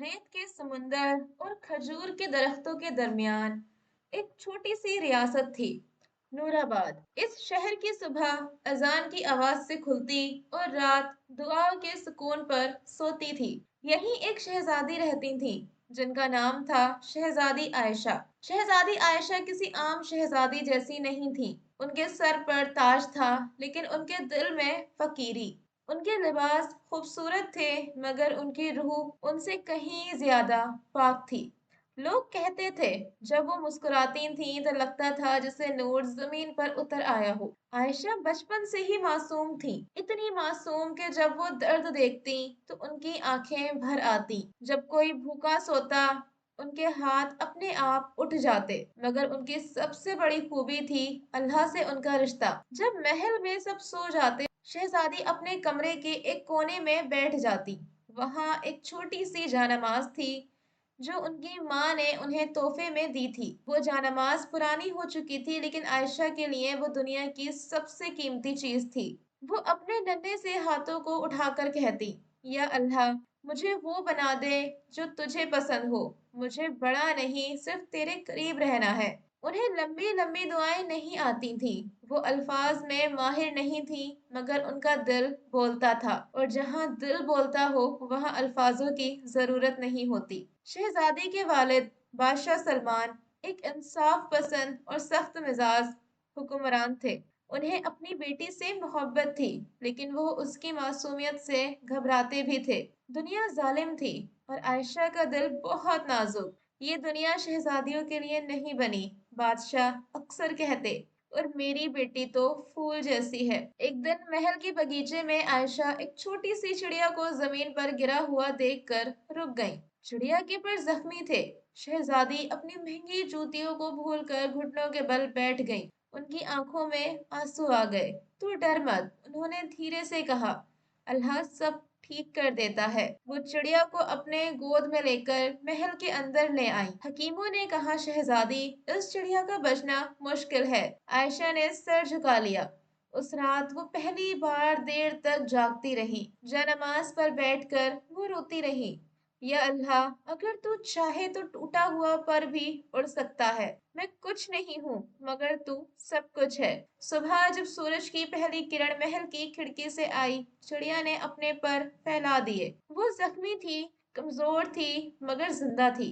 रेत के समुंदर और खजूर के दरख्तों के दरमियान एक छोटी सी रियासत थी, नूराबाद। इस शहर की सुबह अजान की आवाज से खुलती और रात दुआओं के सुकून पर सोती थी। यहीं एक शहजादी रहती थी जिनका नाम था शहजादी आयशा। शहजादी आयशा किसी आम शहजादी जैसी नहीं थी। उनके सर पर ताज था, लेकिन उनके दिल में फकीरी। उनके लिबास खूबसूरत थे, मगर उनकी रूह उनसे कहीं ज्यादा पाक थी। लोग कहते थे जब वो मुस्कुराती थीं तो लगता था जैसे नूर जमीन पर उतर आया हो। आयशा बचपन से ही मासूम थी, इतनी मासूम कि जब वो दर्द देखती तो उनकी आंखें भर आती। जब कोई भूखा सोता उनके हाथ अपने आप उठ जाते। मगर उनकी सबसे बड़ी खूबी थी अल्लाह से उनका रिश्ता। जब महल में सब सो जाते, शहजादी अपने कमरे के एक कोने में बैठ जाती। वहां एक छोटी सी जानमाज थी जो उनकी माँ ने उन्हें तोहफे में दी थी। वो जानमाज पुरानी हो चुकी थी, लेकिन आयशा के लिए वो दुनिया की सबसे कीमती चीज थी। वो अपने नन्हे से हाथों को उठाकर कहती, या अल्लाह, मुझे वो बना दे जो तुझे पसंद हो। मुझे बड़ा नहीं, सिर्फ तेरे करीब रहना है। उन्हें लंबी लंबी दुआएं नहीं आती थी। वो अल्फाज में माहिर नहीं थी, मगर उनका दिल बोलता था, और जहाँ दिल बोलता हो वहाँ अल्फाजों की जरूरत नहीं होती। शहजादी के वालिद बादशाह सलमान एक इंसाफ पसंद और सख्त मिजाज हुक्मरान थे। उन्हें अपनी बेटी से मोहब्बत थी, लेकिन वो उसकी मासूमियत से घबराते भी थे। दुनिया जालिम थी और आयशा का दिल बहुत नाजुक। ये दुनिया शहजादियों के लिए नहीं बनी, बादशाह अक्सर कहते। और मेरी बेटी तो फूल जैसी है। एक दिन महल के बगीचे में आयशा एक छोटी सी चिड़िया को जमीन पर गिरा हुआ देखकर रुक गई। चिड़िया के पर जख्मी थे। शहजादी अपनी महंगी जूतियों को भूलकर घुटनों के बल बैठ गई। उनकी आंखों में आंसू आ गए। तू डर मत, उन्होंने धीरे से कहा। अल्लाह सब ठीक कर देता है। वो चिड़िया को अपने गोद में लेकर महल के अंदर ले आई। हकीमों ने कहा, शहजादी, इस चिड़िया का बचना मुश्किल है। आयशा ने सर झुका लिया। उस रात वो पहली बार देर तक जागती रही। जयनमाज पर बैठकर वो रोती रही, या अल्लाह, अगर तू चाहे तो टूटा हुआ पर भी उड़ सकता है। मैं कुछ नहीं हूँ, मगर तू सब कुछ है। सुबह जब सूरज की पहली किरण महल की खिड़की से आई, चिड़िया ने अपने पर फैला दिए। वो जख्मी थी, कमजोर थी, मगर जिंदा थी।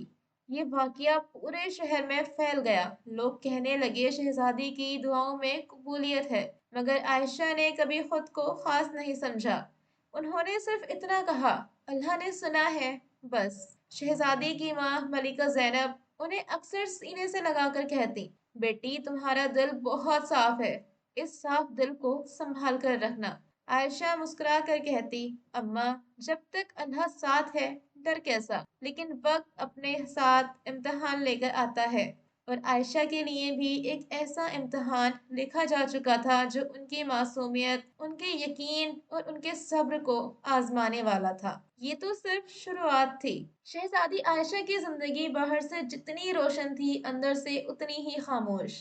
ये वाकया पूरे शहर में फैल गया। लोग कहने लगे शहजादी की दुआओं में कबूलियत है। मगर आयशा ने कभी खुद को खास नहीं समझा। उन्होंने सिर्फ इतना कहा, अल्लाह ने सुना है, बस। शहजादी की माँ मलिका जैनब उन्हें अक्सर सीने से लगाकर कहती, बेटी, तुम्हारा दिल बहुत साफ है। इस साफ दिल को संभाल कर रखना। आयशा मुस्कुरा कर कहती, अम्मा, जब तक अल्लाह साथ है, डर कैसा। लेकिन वक्त अपने साथ इम्तिहान लेकर आता है, और आयशा के लिए भी एक ऐसा इम्तिहान लिखा जा चुका था जो उनकी मासूमियत, उनके यकीन और उनके सब्र को आजमाने वाला था। ये तो सिर्फ शुरुआत थी। शहजादी आयशा की जिंदगी बाहर से जितनी रोशन थी, अंदर से उतनी ही खामोश।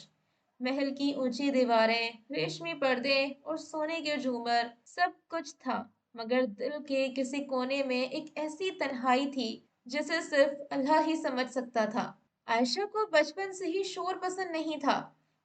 महल की ऊंची दीवारें, रेशमी पर्दे और सोने के झूमर, सब कुछ था, मगर दिल के किसी कोने में एक ऐसी तन्हाई थी जिसे सिर्फ अल्लाह ही समझ सकता था। आयशा को बचपन से ही शोर पसंद नहीं था।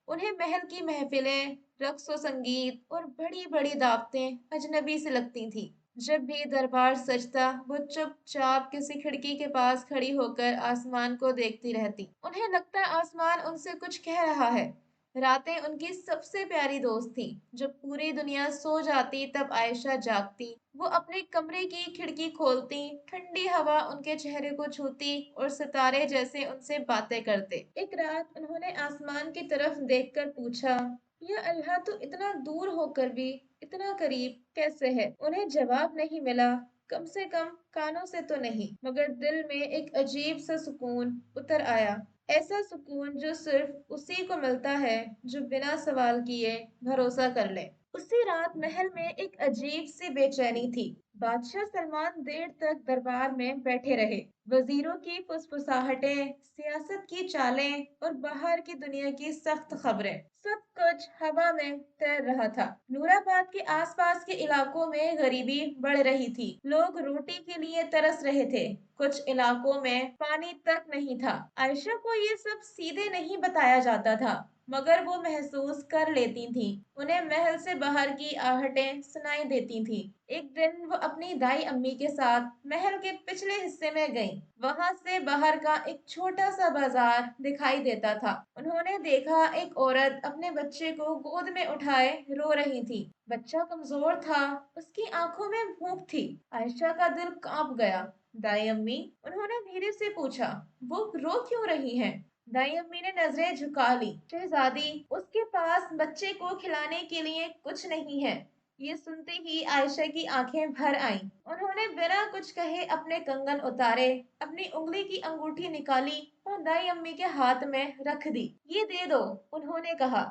उन्हें महल की महफिलें, रक्स और संगीत और बड़ी बड़ी दावतें अजनबी से लगती थीं। जब भी दरबार सजता, वो चुपचाप किसी खिड़की के पास खड़ी होकर आसमान को देखती रहती। उन्हें लगता आसमान उनसे कुछ कह रहा है। रातें उनकी सबसे प्यारी दोस्त थी। जब पूरी दुनिया सो जाती तब आयशा जागती। वो अपने कमरे की खिड़की खोलती, ठंडी हवा उनके चेहरे को छूती और सितारे जैसे उनसे बातें करते। एक रात उन्होंने आसमान की तरफ देखकर पूछा, या अल्लाह, तो इतना दूर होकर भी इतना करीब कैसे है। उन्हें जवाब नहीं मिला, कम से कम कानों से तो नहीं, मगर दिल में एक अजीब सा सुकून उतर आया। ऐसा सुकून जो सिर्फ उसी को मिलता है जो बिना सवाल किए भरोसा कर ले। उसी रात महल में एक अजीब सी बेचैनी थी। बादशाह सलमान देर तक दरबार में बैठे रहे। वजीरों की फुसफुसाहटें, सियासत की चालें और बाहर की दुनिया की सख्त खबरें सब कुछ हवा में तैर रहा था। नूराबाद के आसपास के इलाकों में गरीबी बढ़ रही थी। लोग रोटी के लिए तरस रहे थे। कुछ इलाकों में पानी तक नहीं था। आयशा को ये सब सीधे नहीं बताया जाता था, मगर वो महसूस कर लेती थी। उन्हें महल से बाहर की आहटें सुनाई देती थी। एक दिन वो अपनी दाई अम्मी के साथ महल के पिछले हिस्से में गईं। वहां से बाहर का एक छोटा सा बाजार दिखाई देता था। उन्होंने देखा एक औरत अपने बच्चे को गोद में उठाए रो रही थी। बच्चा कमजोर था, उसकी आंखों में भूख थी। आयशा का दिल कांप गया। दाई अम्मी, उन्होंने धीरे से पूछा, वो रो क्यों रही हैं? दाई अम्मी ने नजरें झुका ली। शहजादी, उसके पास बच्चे को खिलाने के लिए कुछ नहीं है। ये सुनते ही आयशा की आंखें भर आईं। उन्होंने बिना कुछ कहे अपने कंगन उतारे, अपनी उंगली की अंगूठी निकाली और दाई अम्मी के हाथ में रख दी। ये दे दो, उन्होंने कहा,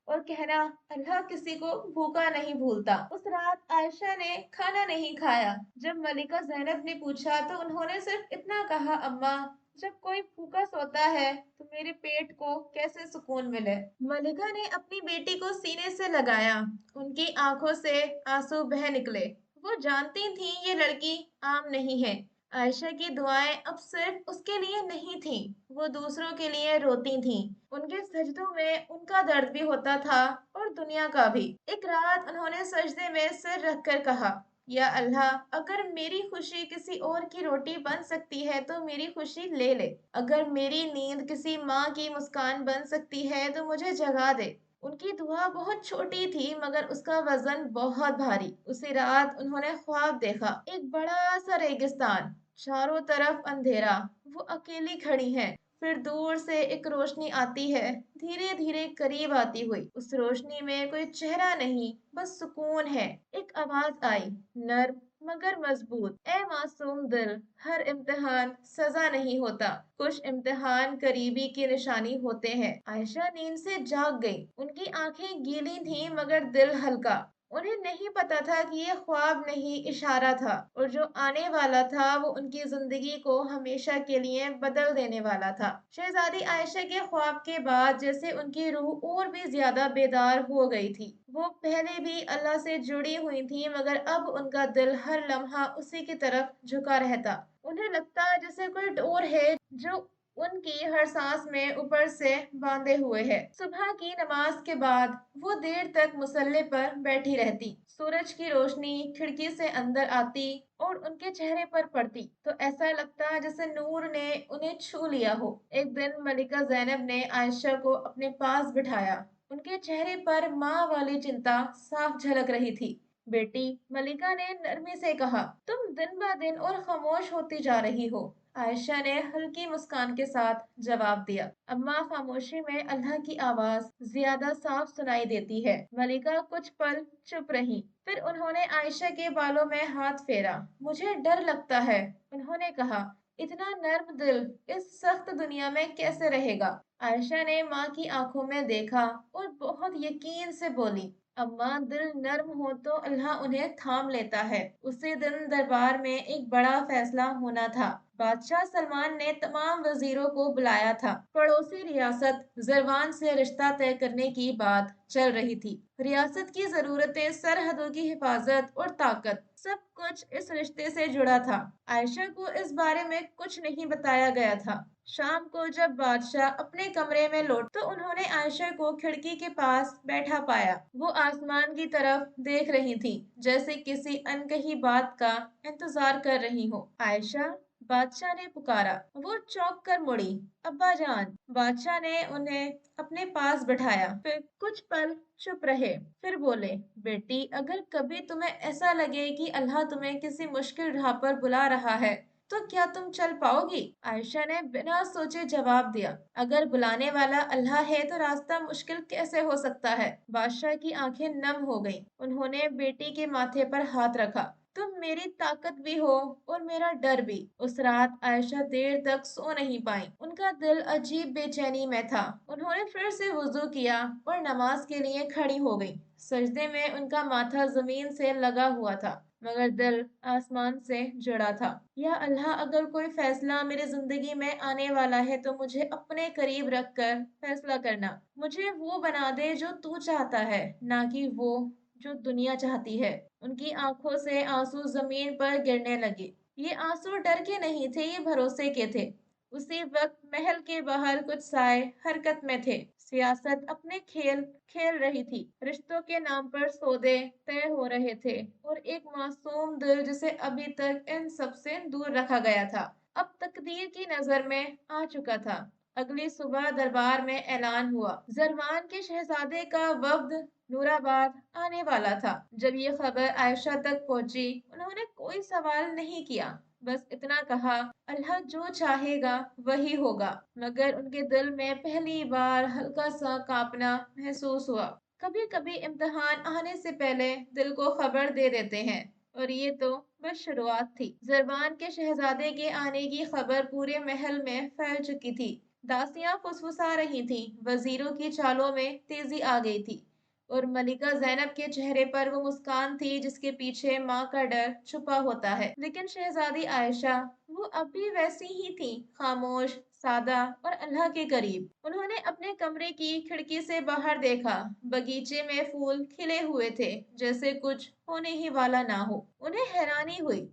और कहना, अल्लाह किसी को भूखा नहीं भूलता। उस रात आयशा ने खाना नहीं खाया। जब मलिका जैनब ने पूछा तो उन्होंने सिर्फ इतना कहा, अम्मा, जब कोई भूखा सोता है तो मेरे पेट को कैसे सुकून मिले। मलिका ने अपनी बेटी को सीने से लगाया। उनकी आंखों से आंसू बह निकले। वो जानती थी ये लड़की आम नहीं है। आयशा की दुआएं अब सिर्फ उसके लिए नहीं थीं, वो दूसरों के लिए रोती थीं। उनके सजदों में उनका दर्द भी होता था और दुनिया का भी। एक रात उन्होंने सजदे में सिर रखकर कहा, या अल्लाह, अगर मेरी खुशी किसी और की रोटी बन सकती है तो मेरी खुशी ले ले। अगर मेरी नींद किसी माँ की मुस्कान बन सकती है तो मुझे जगा दे। उनकी दुआ बहुत छोटी थी मगर उसका वजन बहुत भारी। उसी रात उन्होंने ख्वाब देखा, एक बड़ा सा रेगिस्तान, चारों तरफ अंधेरा, वो अकेली खड़ी हैं। फिर दूर से एक रोशनी आती है, धीरे धीरे करीब आती हुई। उस रोशनी में कोई चेहरा नहीं, बस सुकून है। एक आवाज आई, नर्म मगर मजबूत, ए मासूम दिल, हर इम्तिहान सजा नहीं होता, कुछ इम्तिहान करीबी की निशानी होते हैं। आयशा नींद से जाग गई। उनकी आंखें गीली थीं मगर दिल हल्का। उन्हें नहीं पता था कि ये ख्वाब नहीं, इशारा था, और जो आने वाला था वो उनकी जिंदगी को हमेशा के लिए बदल देने वाला था। शहजादी आयशा के ख्वाब के बाद जैसे उनकी रूह और भी ज्यादा बेदार हो गई थी। वो पहले भी अल्लाह से जुड़ी हुई थी मगर अब उनका दिल हर लम्हा उसी की तरफ झुका रहता। उन्हें लगता जैसे कोई डोर है जो उनकी हर सांस में ऊपर से बांधे हुए है। सुबह की नमाज के बाद वो देर तक मुसल्ले पर बैठी रहती। सूरज की रोशनी खिड़की से अंदर आती और उनके चेहरे पर पड़ती तो ऐसा लगता जैसे नूर ने उन्हें छू लिया हो। एक दिन मलिका जैनब ने आयशा को अपने पास बिठाया। उनके चेहरे पर माँ वाली चिंता साफ झलक रही थी। बेटी, मलिका ने नरमी से कहा, तुम दिन ब दिन और खामोश होती जा रही हो। आयशा ने हल्की मुस्कान के साथ जवाब दिया, अम्मा, खामोशी में अल्लाह की आवाज ज्यादा साफ सुनाई देती है। मलिका कुछ पल चुप रही, फिर उन्होंने आयशा के बालों में हाथ फेरा। मुझे डर लगता है, उन्होंने कहा, इतना नर्म दिल इस सख्त दुनिया में कैसे रहेगा? आयशा ने माँ की आंखों में देखा और बहुत यकीन से बोली, अम्मा, दिल नर्म हो तो अल्लाह उन्हें थाम लेता है। उसी दिन दरबार में एक बड़ा फैसला होना था। बादशाह सलमान ने तमाम वजीरों को बुलाया था। पड़ोसी रियासत जरवान से रिश्ता तय करने की बात चल रही थी। रियासत की जरूरतें, सरहदों की हिफाजत और ताकत, सब कुछ इस रिश्ते से जुड़ा था। आयशा को इस बारे में कुछ नहीं बताया गया था। शाम को जब बादशाह अपने कमरे में लौट तो उन्होंने आयशा को खिड़की के पास बैठा पाया। वो आसमान की तरफ देख रही थी, जैसे किसी अनकही बात का इंतजार कर रही हो। आयशा, बादशाह ने पुकारा। वो चौंक कर मुड़ी। अब्बा जान। बादशाह ने उन्हें अपने पास बिठाया, फिर कुछ पल चुप रहे, फिर बोले, बेटी, अगर कभी तुम्हें ऐसा लगे कि अल्लाह तुम्हें किसी मुश्किल राह पर बुला रहा है तो क्या तुम चल पाओगी? आयशा ने बिना सोचे जवाब दिया, अगर बुलाने वाला अल्लाह है तो रास्ता मुश्किल कैसे हो सकता है? बादशाह की आंखें नम हो गईं। उन्होंने बेटी के माथे पर हाथ रखा। तुम मेरी ताकत भी हो और मेरा डर भी। उस रात आयशा देर तक सो नहीं पाई। उनका दिल अजीब बेचैनी में था। उन्होंने फिर से वुजू किया और नमाज के लिए खड़ी हो गई। सजदे में उनका माथा जमीन से लगा हुआ था। मगर दिल आसमान से जुड़ा था। या अल्लाह, अगर कोई फैसला मेरी जिंदगी में आने वाला है तो मुझे अपने करीब रखकर फैसला करना। मुझे वो बना दे जो तू चाहता है, ना कि वो जो दुनिया चाहती है। उनकी आंखों से आंसू जमीन पर गिरने लगे। ये आंसू डर के नहीं थे, ये भरोसे के थे। उसी वक्त महल के बाहर कुछ साए हरकत में थे। सियासत अपने खेल खेल रही थी। रिश्तों के नाम पर सौदे तय हो रहे थे और एक मासूम दिल जिसे अभी तक इन सब से दूर रखा गया था, अब तकदीर की नजर में आ चुका था। अगली सुबह दरबार में ऐलान हुआ, जरवान के शहजादे का वफ्द नूराबाद आने वाला था। जब ये खबर आयशा तक पहुंची, उन्होंने कोई सवाल नहीं किया, बस इतना कहा, अल्लाह जो चाहेगा वही होगा। मगर उनके दिल में पहली बार हल्का सा कांपना महसूस हुआ। कभी कभी इम्तिहान आने से पहले दिल को खबर दे देते हैं, और ये तो बस शुरुआत थी। जरबान के शहजादे के आने की खबर पूरे महल में फैल चुकी थी। दासियां फुसफुसा रही थीं, वजीरों की चालों में तेजी आ गई थी, और मलिका जैनब के चेहरे पर वो मुस्कान थी जिसके पीछे माँ का डर छुपा होता है। लेकिन शहजादी आयशा, वो अब भी वैसी ही थी, खामोश, सादा और अल्लाह के करीब। उन्होंने अपने कमरे की खिड़की से बाहर देखा। बगीचे में फूल खिले हुए थे, जैसे कुछ होने ही वाला ना हो। उन्हें हैरानी हुई,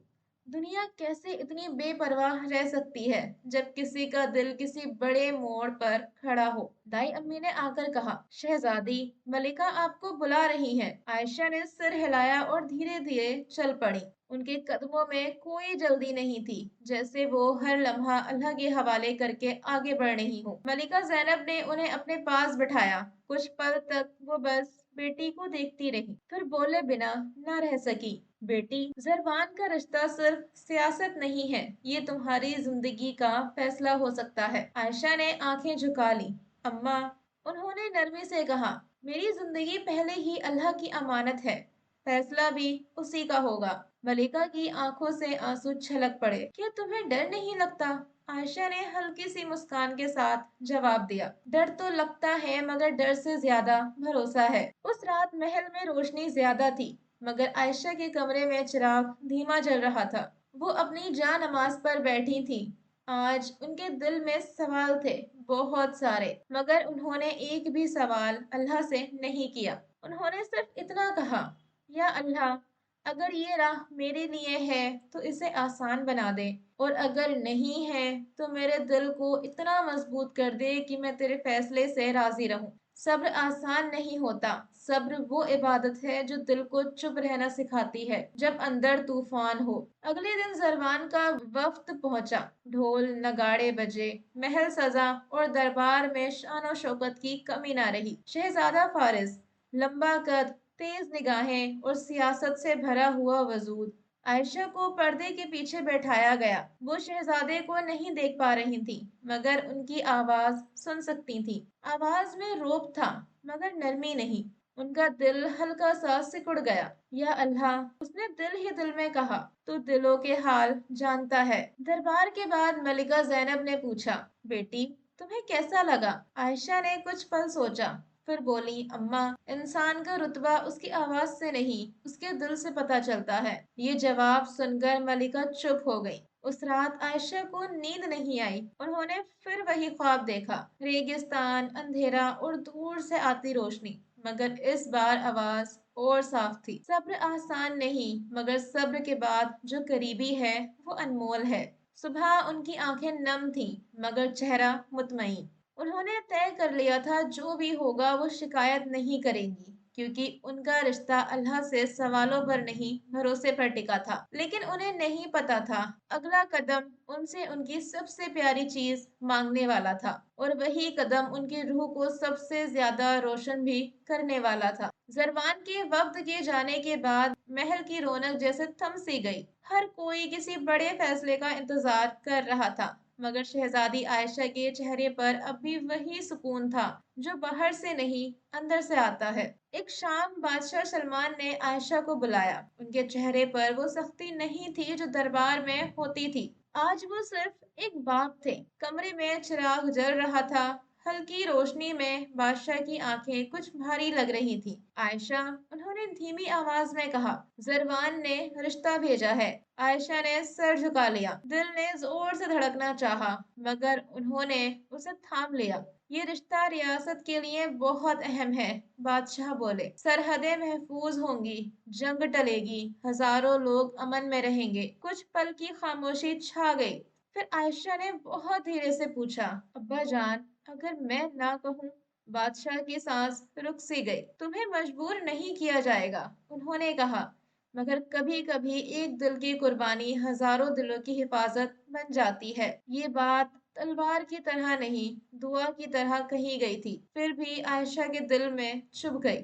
दुनिया कैसे इतनी बेपरवाह रह सकती है जब किसी का दिल किसी बड़े मोड़ पर खड़ा हो। दाई अम्मी ने आकर कहा, शहजादी, मलिका आपको बुला रही हैं। आयशा ने सिर हिलाया और धीरे धीरे चल पड़ी। उनके कदमों में कोई जल्दी नहीं थी, जैसे वो हर लम्हा अल्लाह के हवाले करके आगे बढ़ रही हो। मलिका जैनब ने उन्हें अपने पास बिठाया। कुछ पल तक वो बस बेटी को देखती रही, फिर बोले बिना न रह सकी, बेटी, जरबान का रिश्ता सिर्फ सियासत नहीं है, ये तुम्हारी जिंदगी का फैसला हो सकता है। आयशा ने आंखें झुका ली। अम्मा, उन्होंने नरमी से कहा, मेरी जिंदगी पहले ही अल्लाह की अमानत है, फैसला भी उसी का होगा। मलिका की आंखों से आंसू छलक पड़े। क्या तुम्हें डर नहीं लगता? आयशा ने हल्की सी मुस्कान के साथ जवाब दिया, डर तो लगता है, मगर डर से ज्यादा भरोसा है। उस रात महल में रोशनी ज्यादा थी, मगर आयशा के कमरे में चिराग धीमा जल रहा था। वो अपनी जान नमाज पर बैठी थी। आज उनके दिल में सवाल थे, बहुत सारे, मगर उन्होंने एक भी सवाल अल्लाह से नहीं किया। उन्होंने सिर्फ इतना कहा, या अल्लाह, अगर ये राह मेरे लिए है तो इसे आसान बना दे, और अगर नहीं है तो मेरे दिल को इतना मजबूत कर दे कि मैं तेरे फैसले से राजी रहूं। सब्र आसान नहीं होता। सब्र वो इबादत है जो दिल को चुप रहना सिखाती है जब अंदर तूफान हो। अगले दिन जरवान का वफ्द पहुंचा। ढोल नगाड़े बजे, महल सजा, और दरबार में शान और शौकत की कमी ना रही। शहजादा फारिस, लंबा कद, तेज निगाहें और सियासत से भरा हुआ वजूद। आयशा को पर्दे के पीछे बैठाया गया। वो शहजादे को नहीं देख पा रही थी, मगर उनकी आवाज सुन सकती थी। आवाज में रोब था, मगर नरमी नहीं। उनका दिल हल्का सा सिकुड़ गया। या अल्लाह, उसने दिल ही दिल में कहा, तू दिलों के हाल जानता है। दरबार के बाद मलिका जैनब ने पूछा, बेटी, तुम्हें कैसा लगा? आयशा ने कुछ पल सोचा, फिर बोली, अम्मा, इंसान का रुतबा उसकी आवाज से नहीं, उसके दिल से पता चलता है। ये जवाब सुनकर मलिका चुप हो गई। उस रात आयशा को नींद नहीं आई। उन्होंने फिर वही ख्वाब देखा, रेगिस्तान, अंधेरा और दूर से आती रोशनी, मगर इस बार आवाज और साफ थी। सब्र आसान नहीं, मगर सब्र के बाद जो करीबी है वो अनमोल है। सुबह उनकी आंखें नम थीं, मगर चेहरा मुतमईन। उन्होंने तय कर लिया था, जो भी होगा वो शिकायत नहीं करेंगी, क्योंकि उनका रिश्ता अल्लाह से सवालों पर नहीं, भरोसे पर टिका था। लेकिन उन्हें नहीं पता था, अगला कदम उनसे उनकी सबसे प्यारी चीज मांगने वाला था, और वही कदम उनकी रूह को सबसे ज्यादा रोशन भी करने वाला था। जरवान के वक्त के जाने के बाद महल की रौनक जैसे थम सी गई। हर कोई किसी बड़े फैसले का इंतजार कर रहा था, मगर शहजादी आयशा के चेहरे पर अब भी वही सुकून था जो बाहर से नहीं, अंदर से आता है। एक शाम बादशाह सलमान ने आयशा को बुलाया। उनके चेहरे पर वो सख्ती नहीं थी जो दरबार में होती थी। आज वो सिर्फ एक बाप थे। कमरे में चिराग जल रहा था, ہلکی روشنی میں بادشاہ کی آنکھیں کچھ بھاری لگ رہی تھی۔ عائشہ، انہوں نے دھیمی آواز میں کہا، زروان نے رشتہ بھیجا ہے۔ عائشہ نے سر جھکا لیا، دل نے زور سے دھڑکنا چاہا مگر انہوں نے اسے تھام لیا۔ یہ رشتہ ریاست کے لیے بہت اہم ہے، بادشاہ بولے۔ سرحدیں محفوظ ہوں گی، جنگ ٹلے گی، ہزاروں لوگ امن میں رہیں گے۔ کچھ پل کی خاموشی چھا گئی، پھر عائشہ نے بہت دھیرے سے پوچھا، ابا جان، اگر میں نہ کہوں؟ بادشاہ کی سانس رک سی گئی۔ تمہیں مجبور نہیں کیا جائے گا، انہوں نے کہا، مگر کبھی کبھی ایک دل کی قربانی ہزاروں دلوں کی حفاظت بن جاتی ہے۔ یہ بات تلوار کی طرح نہیں، دعا کی طرح کہی گئی تھی، پھر بھی عائشہ کے دل میں چبھ گئی۔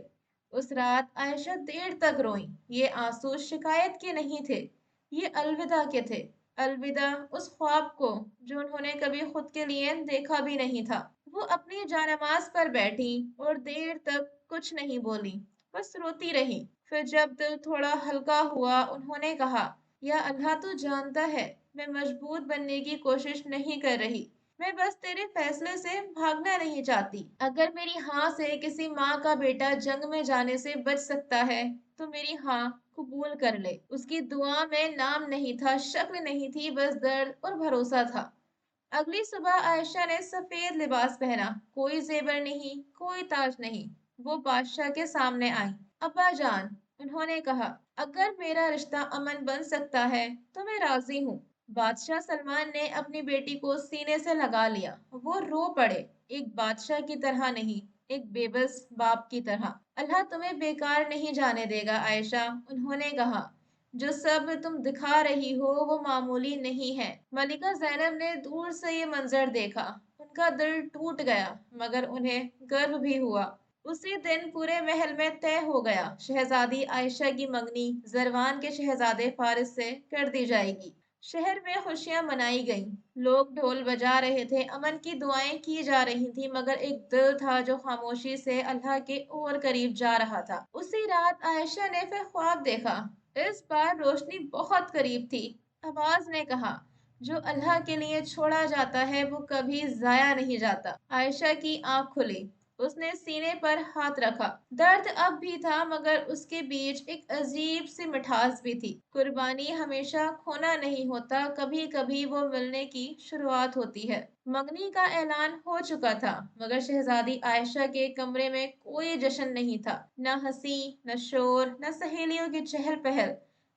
اس رات عائشہ دیر تک روئی۔ یہ آنسو شکایت کے نہیں تھے، یہ الوداع کے تھے۔ الوداع اس خواب کو جو انہوں نے کبھی خود کے لیے دیکھا بھی نہیں تھا۔ وہ اپنی جانماز پر بیٹھی اور دیر تک کچھ نہیں بولی، بس روتی رہی۔ پھر جب دل تھوڑا ہلکا ہوا، انہوں نے کہا، یا اللہ، تو جانتا ہے میں مضبوط بننے کی کوشش نہیں کر رہی، میں بس تیرے فیصلے سے بھاگنا نہیں چاہتی۔ اگر میری ہاں سے کسی ماں کا بیٹا جنگ میں جانے سے بچ سکتا ہے تو میری ہاں قبول کر لے۔ اس کی دعا میں نام نہیں تھا، شکل نہیں تھی، بس درد اور بھروسہ تھا۔ اگلی صبح عائشہ نے سفید لباس پہنا، کوئی زیور نہیں، کوئی تاج نہیں۔ وہ بادشاہ کے سامنے آئی۔ ابا جان، انہوں نے کہا، اگر میرا رشتہ امن بن سکتا ہے تو میں راضی ہوں۔ بادشاہ سلمان نے اپنی بیٹی کو سینے سے لگا لیا۔ وہ رو پڑے، ایک بادشاہ کی طرح نہیں، ایک بے بس باپ کی طرح۔ اللہ تمہیں بیکار نہیں جانے دے گا عائشہ، انہوں نے کہا۔ جو سب تم دکھا رہی ہو وہ معمولی نہیں ہے۔ ملکہ زینب نے دور سے یہ منظر دیکھا، ان کا دل ٹوٹ گیا مگر انہیں گرو بھی ہوا۔ اسی دن پورے محل میں طے ہو گیا، شہزادی عائشہ کی منگنی زروان کے شہزادے فارس سے کر دی جائے گی۔ شہر میں خوشیاں منائی گئیں، لوگ ڈھول بجا رہے تھے، امن کی دعائیں کی جا رہی تھیں، مگر ایک دل تھا جو خاموشی سے اللہ کے اور قریب جا رہا تھا۔ اسی رات عائشہ نے پھر خواب دیکھا، اس بار روشنی بہت قریب تھی۔ آواز نے کہا، جو اللہ کے لیے چھوڑا جاتا ہے وہ کبھی ضائع نہیں جاتا۔ عائشہ کی آنکھ کھلی، اس نے سینے پر ہاتھ رکھا۔ درد اب بھی تھا مگر اس کے بیچ ایک عجیب سی مٹھاس بھی تھی۔ قربانی ہمیشہ کھونا نہیں ہوتا، کبھی کبھی وہ ملنے کی شروعات ہوتی ہے۔ منگنی کا اعلان ہو چکا تھا مگر شہزادی عائشہ کے کمرے میں کوئی جشن نہیں تھا، نہ ہنسی، نہ شور، نہ سہیلیوں کی چہل پہل،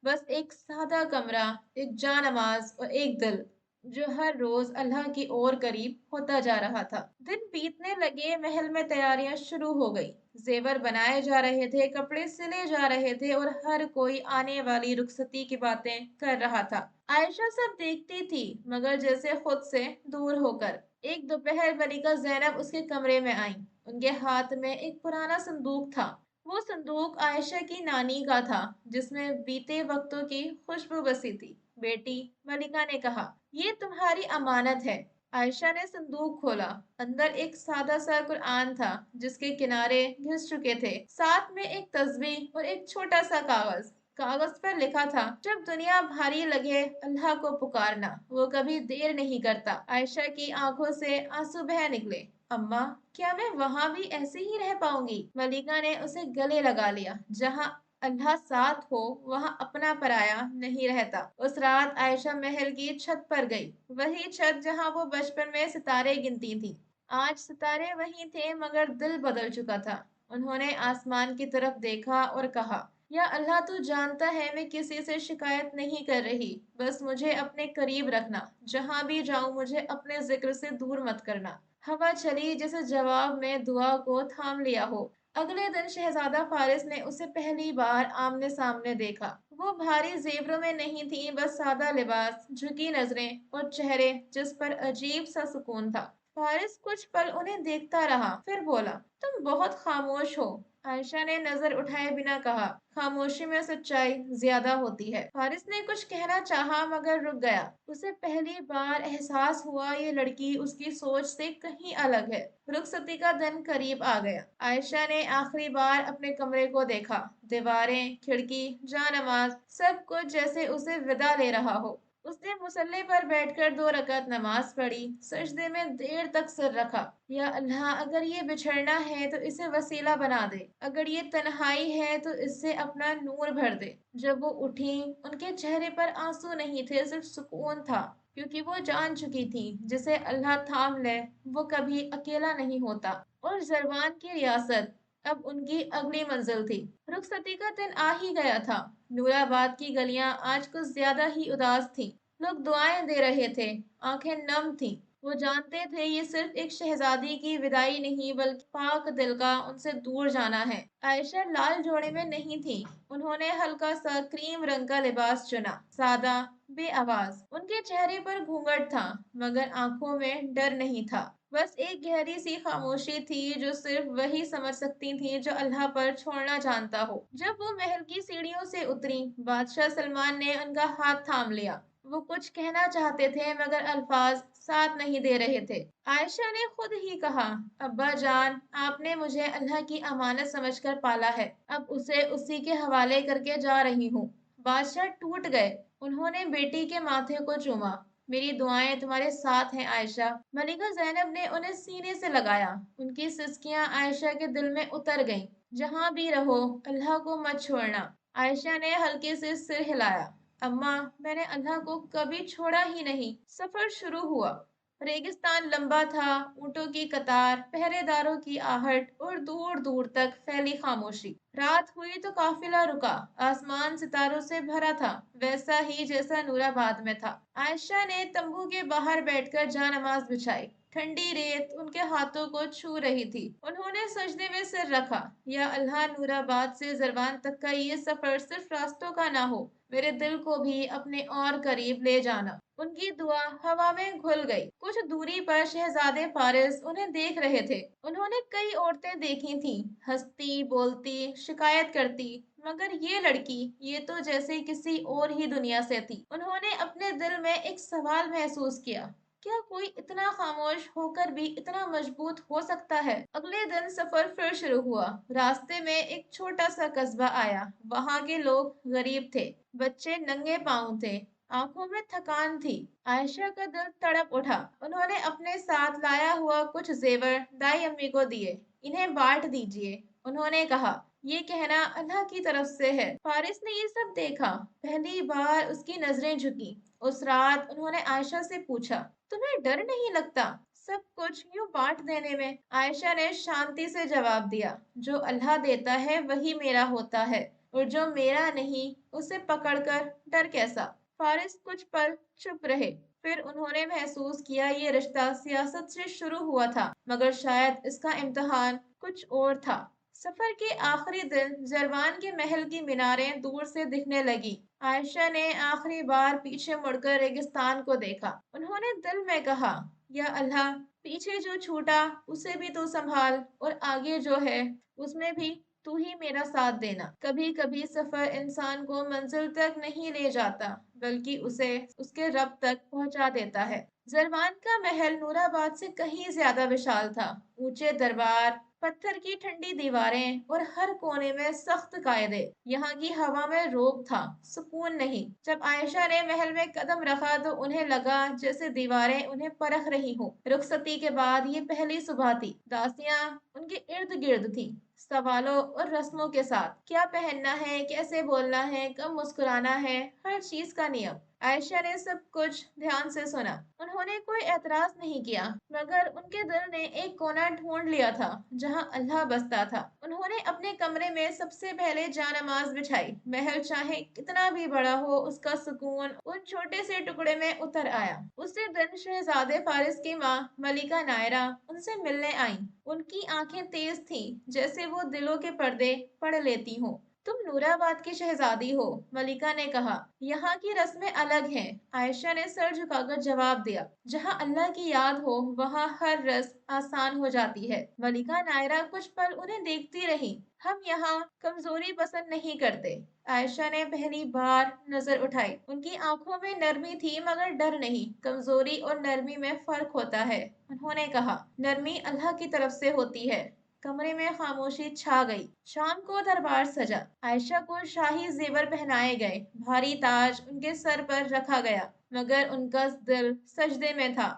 بس ایک سادہ کمرہ، ایک جانماز اور ایک دل جو ہر روز اللہ کی اور قریب ہوتا جا رہا تھا۔ دن بیتنے لگے، محل میں تیاریاں شروع ہو گئی، زیور بنائے جا رہے تھے، کپڑے سلے جا رہے تھے اور ہر کوئی آنے والی رخصتی کی باتیں کر رہا تھا۔ عائشہ سب دیکھتی تھی مگر جیسے خود سے دور ہو کر۔ ایک دوپہر ملکہ زینب اس کے کمرے میں آئیں، ان کے ہاتھ میں ایک پرانا صندوق تھا۔ وہ صندوق عائشہ کی نانی کا تھا جس میں بیتے وقتوں کی خوشبو بسی تھی۔ بیٹی، ملکہ نے کہا، یہ تمہاری امانت ہے۔ عائشہ نے صندوق کھولا، اندر ایک سادہ سا قرآن تھا جس کے کنارے گھس چکے تھے، ساتھ میں ایک تسبیح اور ایک چھوٹا سا کاغذ۔ کاغذ پر لکھا تھا، جب دنیا بھاری لگے اللہ کو پکارنا، وہ کبھی دیر نہیں کرتا۔ عائشہ کی آنکھوں سے آنسو بہہ نکلے۔ اماں، کیا میں وہاں بھی ایسے ہی رہ پاؤں گی؟ ملکہ نے اسے گلے لگا لیا۔ جہاں اللہ ساتھ ہو وہاں اپنا پرایا نہیں رہتا۔ اس رات عائشہ محل کی چھت پر گئی، وہی چھت جہاں وہ بچپن میں ستارے گنتی تھی۔ آج ستارے وہی تھے مگر دل بدل چکا تھا۔ انہوں نے آسمان کی طرف دیکھا اور کہا، یا اللہ، تو جانتا ہے میں کسی سے شکایت نہیں کر رہی، بس مجھے اپنے قریب رکھنا، جہاں بھی جاؤں مجھے اپنے ذکر سے دور مت کرنا۔ ہوا چلی جیسے جواب میں دعا کو تھام لیا ہو۔ اگلے دن شہزادہ فارس نے اسے پہلی بار آمنے سامنے دیکھا۔ وہ بھاری زیوروں میں نہیں تھی، بس سادہ لباس، جھکی نظریں اور چہرے جس پر عجیب سا سکون تھا۔ فارس کچھ پل انہیں دیکھتا رہا، پھر بولا، تم بہت خاموش ہو۔ عائشہ نے نظر اٹھائے بنا کہا، خاموشی میں سچائی زیادہ ہوتی ہے۔ فارس نے کچھ کہنا چاہا مگر رک گیا۔ اسے پہلی بار احساس ہوا یہ لڑکی اس کی سوچ سے کہیں الگ ہے۔ رخصتی کا دن قریب آ گیا۔ عائشہ نے آخری بار اپنے کمرے کو دیکھا، دیواریں، کھڑکی، جانماز، سب کچھ جیسے اسے وداع لے رہا ہو۔ اس نے مصلی پر بیٹھ کر 2 رکعت نماز پڑھی، سجدے میں دیر تک سر رکھا۔ یا اللہ، اگر یہ بچھڑنا ہے تو اسے وسیلہ بنا دے، اگر یہ تنہائی ہے تو اس سے اپنا نور بھر دے۔ جب وہ اٹھیں، ان کے چہرے پر آنسو نہیں تھے، صرف سکون تھا، کیونکہ وہ جان چکی تھی جسے اللہ تھام لے وہ کبھی اکیلا نہیں ہوتا۔ اور زروان کی ریاست اب ان کی اگلی منزل تھی۔ رخصتی کا دن آ ہی گیا تھا۔ نور آباد کی گلیاں آج کچھ زیادہ ہی اداس تھیں۔ لوگ دعائیں دے رہے تھے، آنکھیں نم تھیں۔ وہ جانتے تھے یہ صرف ایک شہزادی کی وداعی نہیں بلکہ پاک دل کا ان سے دور جانا ہے۔ عائشہ لال جوڑے میں نہیں تھی۔ انہوں نے ہلکا سا کریم رنگ کا لباس چنا، سادہ، بے آواز۔ ان کے چہرے پر گھونگھٹ تھا مگر آنکھوں میں ڈر نہیں تھا، بس ایک گہری سی خاموشی تھی جو صرف وہی سمجھ سکتی تھی جو اللہ پر چھوڑنا جانتا ہو۔ جب وہ محل کی سیڑھیوں سے اتری، بادشاہ سلمان نے ان کا ہاتھ تھام لیا۔ وہ کچھ کہنا چاہتے تھے مگر الفاظ ساتھ نہیں دے رہے تھے۔ عائشہ نے خود ہی کہا، ابا جان، آپ نے مجھے اللہ کی امانت سمجھ کر پالا ہے، اب اسے اسی کے حوالے کر کے جا رہی ہوں۔ بادشاہ ٹوٹ گئے۔ انہوں نے بیٹی کے ماتھے کو چوما۔ میری دعائیں تمہارے ساتھ ہیں عائشہ۔ ملکہ زینب نے انہیں سینے سے لگایا۔ ان کی سسکیاں عائشہ کے دل میں اتر گئیں۔ جہاں بھی رہو، اللہ کو مت چھوڑنا۔ عائشہ نے ہلکے سے سر ہلایا۔ اماں، میں نے اللہ کو کبھی چھوڑا ہی نہیں۔ سفر شروع ہوا۔ ریگستان لمبا تھا، اونٹوں کی قطار، پہرے داروں کی آہٹ اور دور دور تک پھیلی خاموشی۔ رات ہوئی تو قافلہ رکا۔ آسمان ستاروں سے بھرا تھا، ویسا ہی جیسا نور آباد میں تھا۔ عائشہ نے تمبو کے باہر بیٹھ کر جا نماز بچھائی۔ ٹھنڈی ریت ان کے ہاتھوں کو چھو رہی تھی۔ انہوں نے سجدے میں سر رکھا۔ یا اللہ، نور آباد سے زروان تک کا یہ سفر صرف راستوں کا نہ ہو، میرے دل کو بھی اپنے اور قریب لے جانا۔ ان کی دعا ہوا میں گھل گئی۔ کچھ دوری پر شہزادے فارس انہیں دیکھ رہے تھے۔ انہوں نے کئی عورتیں دیکھی تھیں، ہنستی، بولتی، شکایت کرتی، مگر یہ لڑکی، یہ تو جیسے کسی اور ہی دنیا سے تھی۔ انہوں نے اپنے دل میں ایک سوال محسوس کیا، کیا کوئی اتنا خاموش ہو کر بھی اتنا مضبوط ہو سکتا ہے؟ اگلے دن سفر پھر شروع ہوا۔ راستے میں ایک چھوٹا سا قصبہ آیا۔ وہاں کے لوگ غریب تھے، بچے ننگے پاؤں تھے، آنکھوں میں تھکان تھی۔ عائشہ کا دل تڑپ اٹھا۔ انہوں نے اپنے ساتھ لایا ہوا کچھ زیور دائی امی کو دیے۔ انہیں بانٹ دیجیے، انہوں نے کہا، یہ کہنا اللہ کی طرف سے ہے۔ فارس نے یہ سب دیکھا۔ پہلی بار اس کی نظریں جھکی۔ اس رات انہوں نے عائشہ سے پوچھا، تمہیں ڈر نہیں لگتا سب کچھ یوں بانٹ دینے میں؟ عائشہ نے شانتی سے جواب دیا، جو اللہ دیتا ہے وہی میرا ہوتا ہے، اور جو میرا نہیں اسے پکڑ کر ڈر کیسا؟ فارس کچھ پل چپ رہے، پھر انہوں نے محسوس کیا یہ رشتہ سیاست سے شروع ہوا تھا، مگر شاید اس کا امتحان کچھ اور تھا۔ سفر کے آخری دن زروان کے محل کی میناریں دور سے دکھنے لگی۔ عائشہ نے آخری بار پیچھے مڑ کر ریگستان کو دیکھا۔ انہوں نے دل میں کہا، یا اللہ، پیچھے جو چھوٹا اسے بھی تو سنبھال، اور آگے جو ہے اس میں بھی تو ہی میرا ساتھ دینا۔ کبھی کبھی سفر انسان کو منزل تک نہیں لے جاتا بلکہ اسے اس کے رب تک پہنچا دیتا ہے۔ زروان کا محل نور آباد سے کہیں زیادہ وشال تھا۔ اونچے دربار، پتھر کی ٹھنڈی دیواریں اور ہر کونے میں سخت قاعدے۔ یہاں کی ہوا میں روب تھا، سکون نہیں۔ جب عائشہ نے محل میں قدم رکھا تو انہیں لگا جیسے دیواریں انہیں پرکھ رہی ہوں۔ رخصتی کے بعد یہ پہلی صبح تھی۔ داسیاں ان کے ارد گرد تھیں، سوالوں اور رسموں کے ساتھ۔ کیا پہننا ہے، کیسے بولنا ہے، کب مسکرانا ہے، ہر چیز کا نیم۔ عائشہ نے سب کچھ دھیان سے سنا۔ انہوں نے کوئی اعتراض نہیں کیا، مگر ان کے دل نے ایک کونا ڈھونڈ لیا تھا جہاں اللہ بستا تھا۔ انہوں نے اپنے کمرے میں سب سے پہلے جا نماز بچھائی۔ محل چاہے کتنا بھی بڑا ہو، اس کا سکون ان چھوٹے سے ٹکڑے میں اتر آیا۔ اسی دن شہزادے فارس کی ماں ملکہ نائرہ ان سے ملنے آئیں۔ ان کی آنکھیں تیز تھیں، جیسے وہ دلوں کے پردے پڑھ لیتی ہوں۔ تم نور آباد کی شہزادی ہو، ملکہ نے کہا۔ یہاں کی رسمیں الگ ہیں، عائشہ نے سر جھکا کر جواب دیا۔ جہاں اللہ کی یاد ہو وہاں ہر رسم آسان ہو جاتی ہے۔ ملکہ نائرہ کچھ پل انہیں دیکھتی رہی۔ ہم یہاں کمزوری پسند نہیں کرتے۔ عائشہ نے پہلی بار نظر اٹھائی۔ ان کی آنکھوں میں نرمی تھی مگر ڈر نہیں۔ کمزوری اور نرمی میں فرق ہوتا ہے، انہوں نے کہا۔ نرمی اللہ کی طرف سے ہوتی ہے، कमरे में खामोशी छा गई। शाम को दरबार सजा। आयशा को शाही जेवर पहनाए गए, भारी ताज उनके सर पर रखा गया, मगर उनका दिल सजदे में था।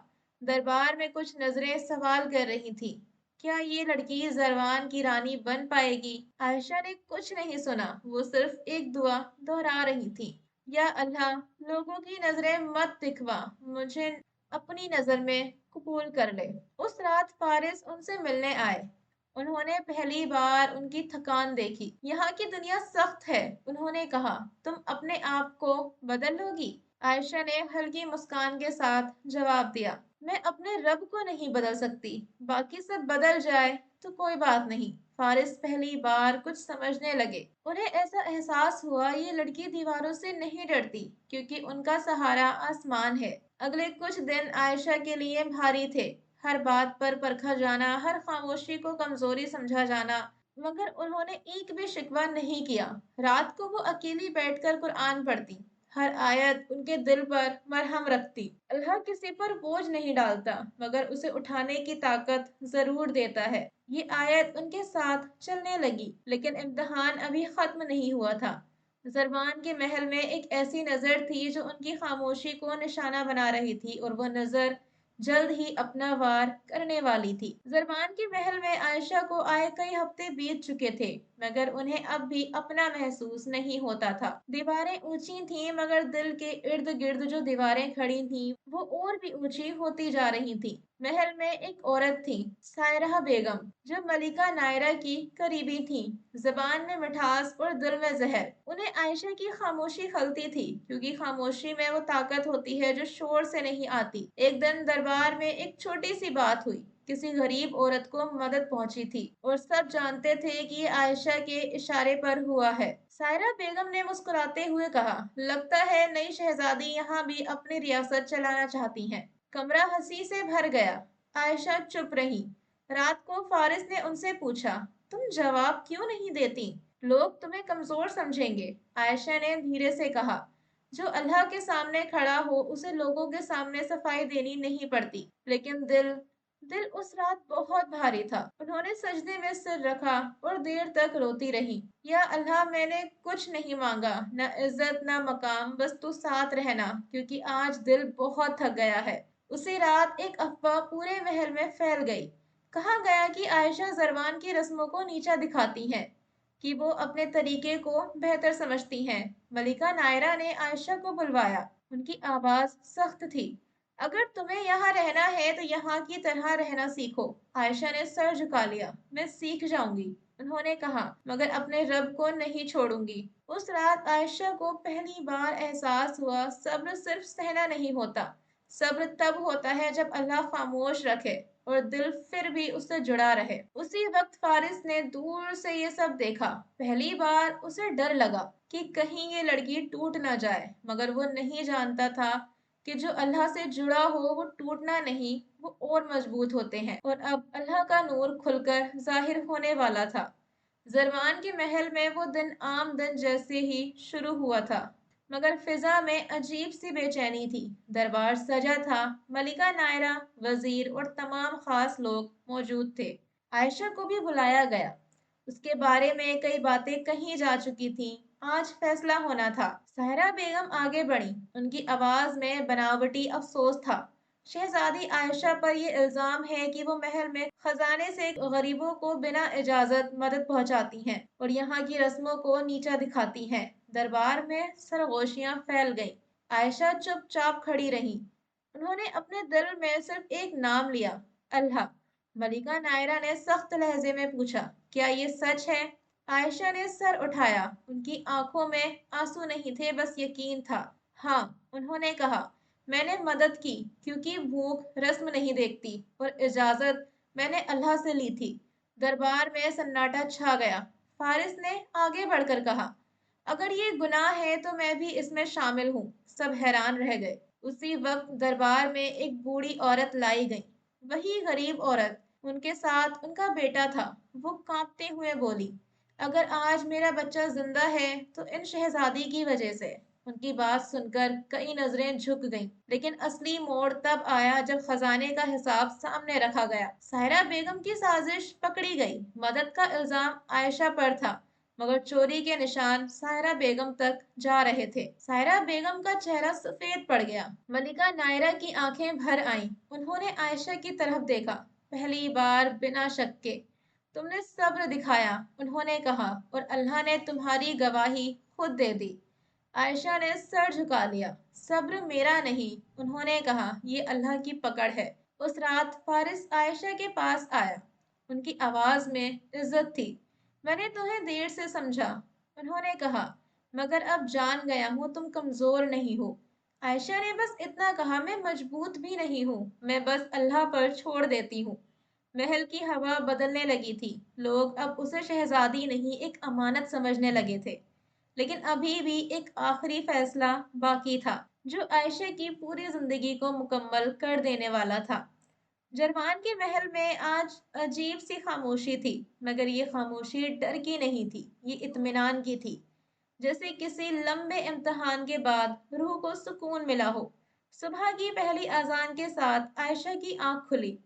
दरबार में कुछ नजरें सवाल कर रही थी, क्या ये लड़की जरवान की रानी बन पाएगी? आयशा ने कुछ नहीं सुना, वो सिर्फ एक दुआ दोहरा रही थी, या अल्लाह, लोगों की नजरें मत दिखवा, मुझे अपनी नजर में कबूल कर ले। उस रात फारिस उनसे मिलने आए। उन्होंने पहली बार उनकी थकान देखी। यहाँ की दुनिया सख्त है, उन्होंने कहा। तुम अपने आप को बदल लोगी? आयशा ने हल्की मुस्कान के साथ जवाब दिया, मैं अपने रब को नहीं बदल सकती, बाकी सब बदल जाए तो कोई बात नहीं। फारिस पहली बार कुछ समझने लगे। उन्हें ऐसा एहसास हुआ ये लड़की दीवारों से नहीं डरती, क्योंकि उनका सहारा आसमान है। अगले कुछ दिन आयशा के लिए भारी थे। हर बात पर परखा जाना, हर खामोशी को कमजोरी समझा जाना, मगर उन्होंने एक भी शिकवा नहीं किया। रात को वो अकेली बैठकर कुरान पढ़ती, हर आयत उनके दिल पर मरहम रखती। अल्लाह किसी पर बोझ नहीं डालता, मगर उसे उठाने की ताकत जरूर देता है। ये आयत उनके साथ चलने लगी, लेकिन इम्तिहान अभी खत्म नहीं हुआ था। जरबान के महल में एक ऐसी नजर थी जो उनकी खामोशी को निशाना बना रही थी, और वह नजर जल्द ही अपना वार करने वाली थी। जरबान के महल में आयशा को आए कई हफ्ते बीत चुके थे, मगर उन्हें अब भी अपना महसूस नहीं होता था। दीवारें ऊंची थीं, मगर दिल के इर्द गिर्द जो दीवारें खड़ी थीं, वो और भी ऊंची होती जा रही थी। महल में एक औरत थी, सायरा बेगम, जो मलिका नायरा की करीबी थी। जबान में मिठास और दिल में जहर। उन्हें आयशा की खामोशी खलती थी, क्योंकि खामोशी में वो ताकत होती है जो शोर से नहीं आती। एक दिन दरबार में एक छोटी सी बात हुई। किसी गरीब औरत को मदद पहुंची थी, और सब जानते थे कि ये आयशा के इशारे पर हुआ है। सायरा बेगम ने मुस्कुराते हुए कहा, लगता है नई शहजादी यहाँ भी अपनी रियासत चलाना चाहती हैं। कमरा हंसी से भर गया। आयशा चुप रही। रात को फारिस ने उनसे पूछा, तुम जवाब क्यों नहीं देती? लोग तुम्हें कमजोर समझेंगे। आयशा ने धीरे से कहा, जो अल्लाह के सामने खड़ा हो उसे लोगों के सामने सफाई देनी नहीं पड़ती। लेकिन दिल दिल उस रात बहुत भारी था। उन्होंने सजदे में सिर रखा और देर तक रोती रही। या अल्लाह, मैंने कुछ नहीं मांगा, न इज्जत न मकाम, बस तू साथ रहना, क्योंकि आज दिल बहुत थक गया है। उसी रात एक अफवाह पूरे महल में फैल गई। कहा गया कि आयशा जरवान की रस्मों को नीचा दिखाती हैं, कि वो अपने तरीके को बेहतर समझती हैं। मलिका नायरा ने आयशा को बुलवाया। उनकी आवाज सख्त थी। अगर तुम्हें यहाँ रहना है तो यहाँ की तरह रहना सीखो। आयशा ने सर झुका लिया। मैं सीख जाऊंगी, उन्होंने कहा, मगर अपने रब को नहीं छोड़ूंगी। उस रात आयशा को पहली बार एहसास हुआ, सब्र सिर्फ सहना नहीं होता। सब्र तब होता है जब अल्लाह खामोश रखे और दिल फिर भी उससे जुड़ा रहे। उसी वक्त फारिस ने दूर से ये सब देखा। पहली बार उसे डर लगा कि कहीं ये लड़की टूट ना जाए, मगर वो नहीं जानता था कि जो अल्लाह से जुड़ा हो वो टूटना नहीं, वो और मजबूत होते हैं। और अब अल्लाह का नूर खुलकर जाहिर होने वाला था। जरमान के महल में वो दिन आम दिन जैसे ही शुरू हुआ था, मगर फिजा में अजीब सी बेचैनी थी। दरबार सजा था। मलिका नायरा, वजीर और तमाम खास लोग मौजूद थे। आयशा को भी बुलाया गया। उसके बारे में कई बातें कही जा चुकी थीं। आज फैसला होना था। सहरा बेगम आगे बढ़ी। उनकी आवाज में बनावटी अफसोस था। शहजादी आयशा पर यह इल्जाम है कि वो महल में खजाने से गरीबों को बिना इजाजत मदद पहुंचाती हैं और यहाँ की रस्मों को नीचा दिखाती हैं। दरबार में सरगोशियां फैल गईं। आयशा चुपचाप खड़ी रही। उन्होंने अपने दिल में सिर्फ एक नाम लिया, अल्लाह। मलिका नायरा ने सख्त लहजे में पूछा, क्या ये सच है? आयशा ने सर उठाया। उनकी आंखों में आंसू नहीं थे, बस यकीन था। हाँ, उन्होंने कहा, मैंने मदद की क्योंकि भूख रस्म नहीं देखती, और इजाजत मैंने अल्लाह से ली थी। दरबार में सन्नाटा छा गया। फारिस ने आगे बढ़कर कहा, अगर ये गुनाह है तो मैं भी इसमें शामिल हूँ। सब हैरान रह गए। उसी वक्त दरबार में एक बूढ़ी औरत लाई गई। वही गरीब औरत, उनके साथ उनका बेटा था। वो कांपते हुए बोली, अगर आज मेरा बच्चा जिंदा है तो इन शहजादी की वजह से। ان کی بات سن کر کئی نظریں جھک گئیں، لیکن اصلی موڑ تب آیا جب خزانے کا حساب سامنے رکھا گیا۔ ساحرہ بیگم کی سازش پکڑی گئی۔ مدد کا الزام عائشہ پر تھا، مگر چوری کے نشان ساحرہ بیگم تک جا رہے تھے۔ ساحرہ بیگم کا چہرہ سفید پڑ گیا۔ ملکہ نائرہ کی آنکھیں بھر آئیں۔ انہوں نے عائشہ کی طرف دیکھا، پہلی بار بنا شک کے۔ تم نے صبر دکھایا، انہوں نے کہا، اور اللہ نے تمہاری گواہی خود دے دی۔ عائشہ نے سر جھکا لیا۔ صبر میرا نہیں، انہوں نے کہا، یہ اللہ کی پکڑ ہے۔ اس رات فارس عائشہ کے پاس آیا۔ ان کی آواز میں عزت تھی۔ میں نے تمہیں دیر سے سمجھا، انہوں نے کہا، مگر اب جان گیا ہوں تم کمزور نہیں ہو۔ عائشہ نے بس اتنا کہا، میں مضبوط بھی نہیں ہوں، میں بس اللہ پر چھوڑ دیتی ہوں۔ محل کی ہوا بدلنے لگی تھی۔ لوگ اب اسے شہزادی نہیں ایک امانت سمجھنے لگے تھے۔ لیکن ابھی بھی ایک آخری فیصلہ باقی تھا جو عائشہ کی پوری زندگی کو مکمل کر دینے والا تھا۔ جروان کے محل میں آج عجیب سی خاموشی تھی، مگر یہ خاموشی ڈر کی نہیں تھی، یہ اطمینان کی تھی، جیسے کسی لمبے امتحان کے بعد روح کو سکون ملا ہو۔ صبح کی پہلی اذان کے ساتھ عائشہ کی آنکھ کھلی۔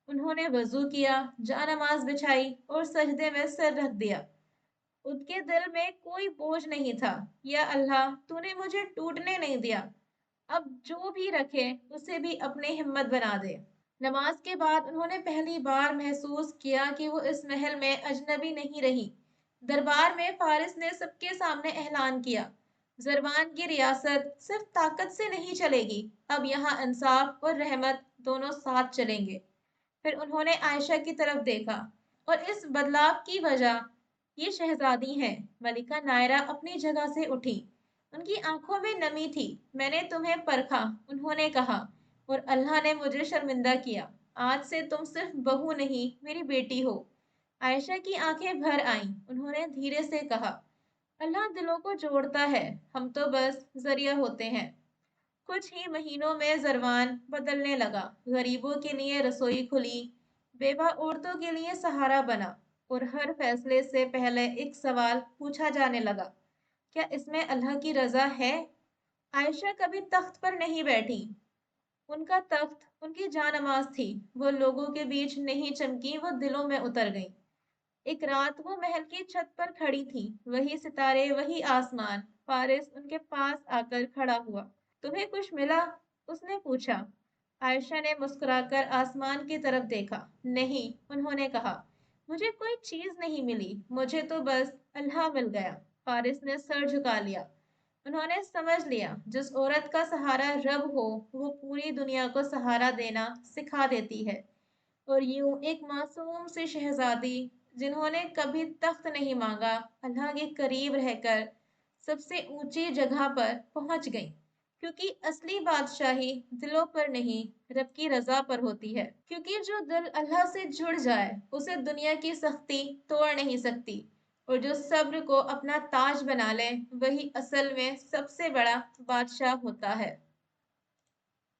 انہوں نے وضو کیا، جا نماز بچھائی اور سجدے میں سر رکھ دیا۔ ان کے دل میں کوئی بوجھ نہیں تھا۔ یا اللہ، تو نے مجھے ٹوٹنے نہیں دیا، اب جو بھی رکھے اسے بھی اپنی ہمت بنا دے۔ نماز کے بعد انہوں نے پہلی بار محسوس کیا کہ وہ اس محل میں اجنبی نہیں رہی۔ دربار میں فارس نے سب کے سامنے اعلان کیا، زروان کی ریاست صرف طاقت سے نہیں چلے گی، اب یہاں انصاف اور رحمت دونوں ساتھ چلیں گے۔ پھر انہوں نے عائشہ کی طرف دیکھا، اور اس بدلاؤ کی وجہ یہ شہزادی ہیں۔ ملکہ نائرہ اپنی جگہ سے اٹھی۔ ان کی آنکھوں میں نمی تھی۔ میں نے تمہیں پرکھا، انہوں نے کہا، اور اللہ نے مجھے شرمندہ کیا۔ آج سے تم صرف بہو نہیں، میری بیٹی ہو۔ عائشہ کی آنکھیں بھر آئیں۔ انہوں نے دھیرے سے کہا، اللہ دلوں کو جوڑتا ہے، ہم تو بس ذریعہ ہوتے ہیں۔ کچھ ہی مہینوں میں زروان بدلنے لگا۔ غریبوں کے لیے رسوئی کھلی، بیوہ عورتوں کے لیے سہارا بنا، اور ہر فیصلے سے پہلے ایک سوال پوچھا جانے لگا، کیا اس میں اللہ کی رضا ہے؟ عائشہ کبھی تخت پر نہیں بیٹھی۔ ان کا تخت ان کی جانماز تھی۔ وہ لوگوں کے بیچ نہیں چمکی، وہ دلوں میں اتر گئی۔ ایک رات وہ محل کی چھت پر کھڑی تھی، وہی ستارے، وہی آسمان۔ فارس ان کے پاس آ کر کھڑا ہوا۔ تمہیں کچھ ملا؟ اس نے پوچھا۔ عائشہ نے مسکرا کر آسمان کی طرف دیکھا۔ نہیں، انہوں نے کہا، مجھے کوئی چیز نہیں ملی، مجھے تو بس اللہ مل گیا۔ فارس نے سر جھکا لیا۔ انہوں نے سمجھ لیا، جس عورت کا سہارا رب ہو وہ پوری دنیا کو سہارا دینا سکھا دیتی ہے۔ اور یوں ایک معصوم سی شہزادی جنہوں نے کبھی تخت نہیں مانگا، اللہ کے قریب رہ کر سب سے اونچی جگہ پر پہنچ گئی، کیونکہ اصلی بادشاہی دلوں پر نہیں، رب کی رضا پر ہوتی ہے۔ کیونکہ جو دل اللہ سے جڑ جائے اسے دنیا کی سختی توڑ نہیں سکتی، اور جو صبر کو اپنا تاج بنا لے وہی اصل میں سب سے بڑا بادشاہ ہوتا ہے۔